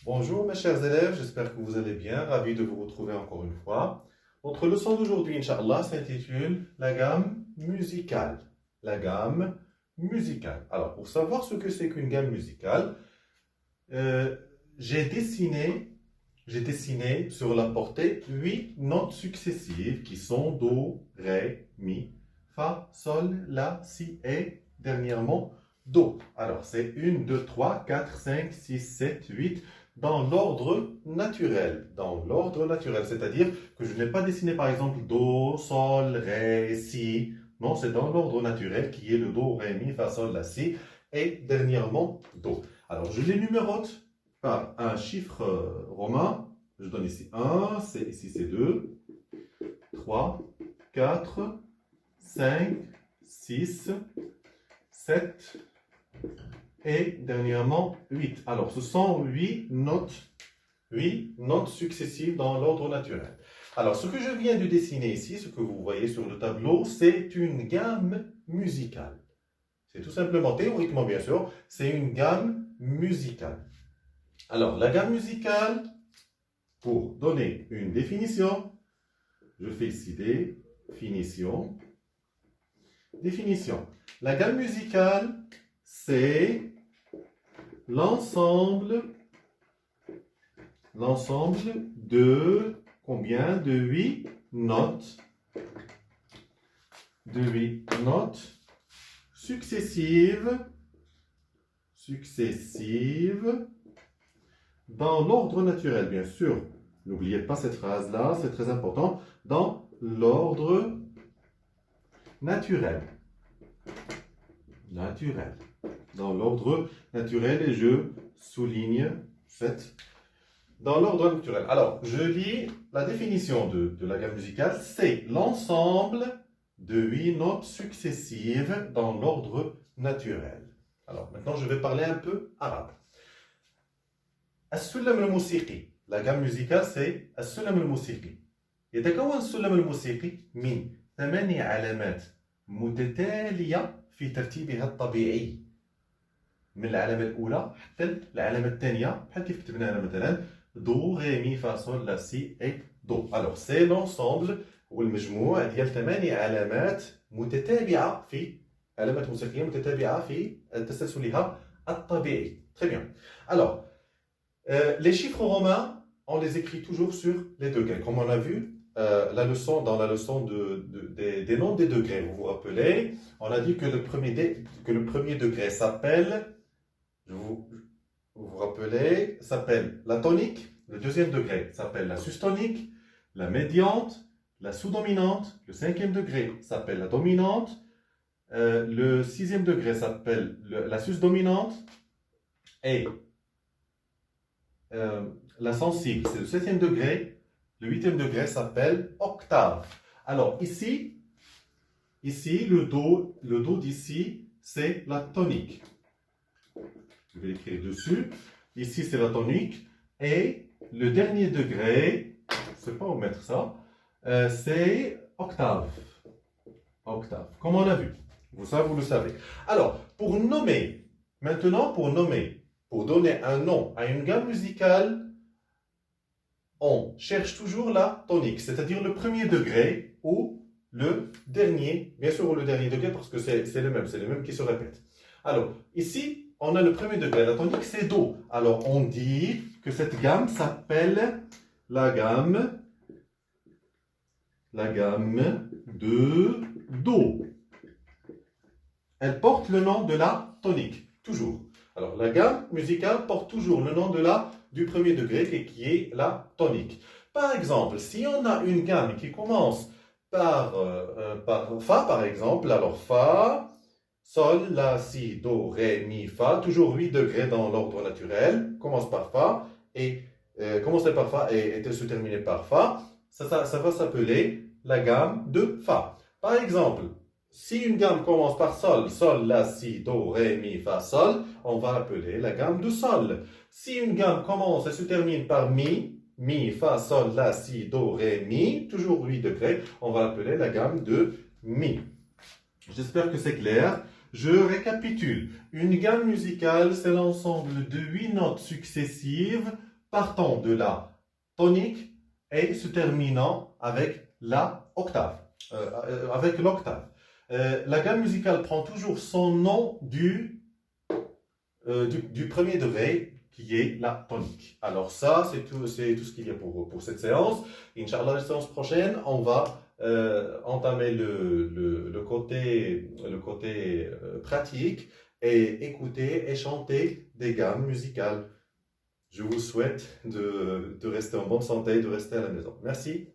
Bonjour mes chers élèves, j'espère que vous allez bien, ravi de vous retrouver encore une fois. Notre leçon d'aujourd'hui, Inch'Allah, s'intitule la gamme musicale. La gamme musicale. Alors, pour savoir ce que c'est qu'une gamme musicale, euh, j'ai dessiné sur la portée 8 notes successives qui sont Do, Ré, Mi, Fa, Sol, La, Si et dernièrement Do. Alors, c'est 1, 2, 3, 4, 5, 6, 7, 8 dans l'ordre naturel. Dans l'ordre naturel, c'est-à-dire que je n'ai pas dessiné par exemple Do, Sol, Ré, Si. Non, c'est dans l'ordre naturel qui est le Do, Ré, Mi, Fa, Sol, La, Si et dernièrement Do. Alors, je les numérote par un chiffre romain. Je donne ici 1, ici c'est 2, 3, 4, 5, 6, 7 et dernièrement 8. Alors ce sont 8 notes successives dans l'ordre naturel. Alors ce que je viens de dessiner ici, ce que vous voyez sur le tableau, c'est une gamme musicale. C'est tout simplement, théoriquement bien sûr, c'est une gamme musicale. Alors, la gamme musicale, pour donner une définition, je fais ici définition. Définition. La gamme musicale, c'est l'ensemble de combien? De 8 notes. De 8 notes successives dans l'ordre naturel, bien sûr. N'oubliez pas cette phrase-là, c'est très important. Dans l'ordre naturel. Naturel. Dans l'ordre naturel, et je souligne cette. Dans l'ordre naturel. Alors, je lis la définition de la gamme musicale. C'est l'ensemble de 8 notes successives dans l'ordre naturel. Alors, maintenant, je vais parler un peu arabe. السلم الموسيقي. La gamme musicale, c'est السلم الموسيقي. يتكون السلم الموسيقي من 8 علامات متتالية في ترتيبها الطبيعي. من العلامة الأولى حتى العلامة الثانية، بحال كيف كتبنا هنا مثلا دو ري مي فا صول لا سي اي دو. Alors c'est l'ensemble والمجموع ديال 8 علامات متتابعة في علامات موسيقية متتابعة في تسلسلها الطبيعي. Très bien. Alors les chiffres romains, on les écrit toujours sur les degrés. Comme on a vu dans la leçon des noms des degrés, vous vous rappelez, on a dit que le premier degré s'appelle, vous vous rappelez, s'appelle la tonique, le deuxième degré s'appelle la sustonique, la médiante, la sous-dominante, le cinquième degré s'appelle la dominante, le sixième degré s'appelle la sus-dominante, et la sensible, c'est le 7e degré. Le 8e degré s'appelle octave. Alors ici le do d'ici, c'est la tonique. Je vais l'écrire dessus. Ici, c'est la tonique. Et le dernier degré, je ne sais pas où mettre ça, c'est octave. Octave, comme on a vu. Vous le savez. Alors, pour donner un nom à une gamme musicale, on cherche toujours la tonique, c'est-à-dire le premier degré ou le dernier, bien sûr le dernier degré parce que c'est le même qui se répète. Alors, ici, on a le premier degré, la tonique c'est Do. Alors, on dit que cette gamme s'appelle la gamme de Do. Elle porte le nom de la tonique, toujours. Alors, la gamme musicale porte toujours le nom du premier degré qui est la tonique. Par exemple, si on a une gamme qui commence par Fa, par exemple, alors Fa, Sol, La, Si, Do, Ré, Mi, Fa, toujours 8 degrés dans l'ordre naturel, commence par Fa et se terminer par Fa, ça va s'appeler la gamme de Fa. Par exemple, si une gamme commence par Sol, Sol, La, Si, Do, Ré, Mi, Fa, Sol, on va l'appeler la gamme de Sol. Si une gamme commence et se termine par Mi, Mi, Fa, Sol, La, Si, Do, Ré, Mi, toujours 8 degrés, on va l'appeler la gamme de Mi. J'espère que c'est clair. Je récapitule. Une gamme musicale, c'est l'ensemble de 8 notes successives partant de la tonique et se terminant avec la octave, avec l'octave. La gamme musicale prend toujours son nom du premier degré qui est la tonique. Alors ça, c'est tout ce qu'il y a pour cette séance. Inch'Allah, la séance prochaine, on va entamer le côté pratique et écouter et chanter des gammes musicales. Je vous souhaite de rester en bonne santé, de rester à la maison. Merci.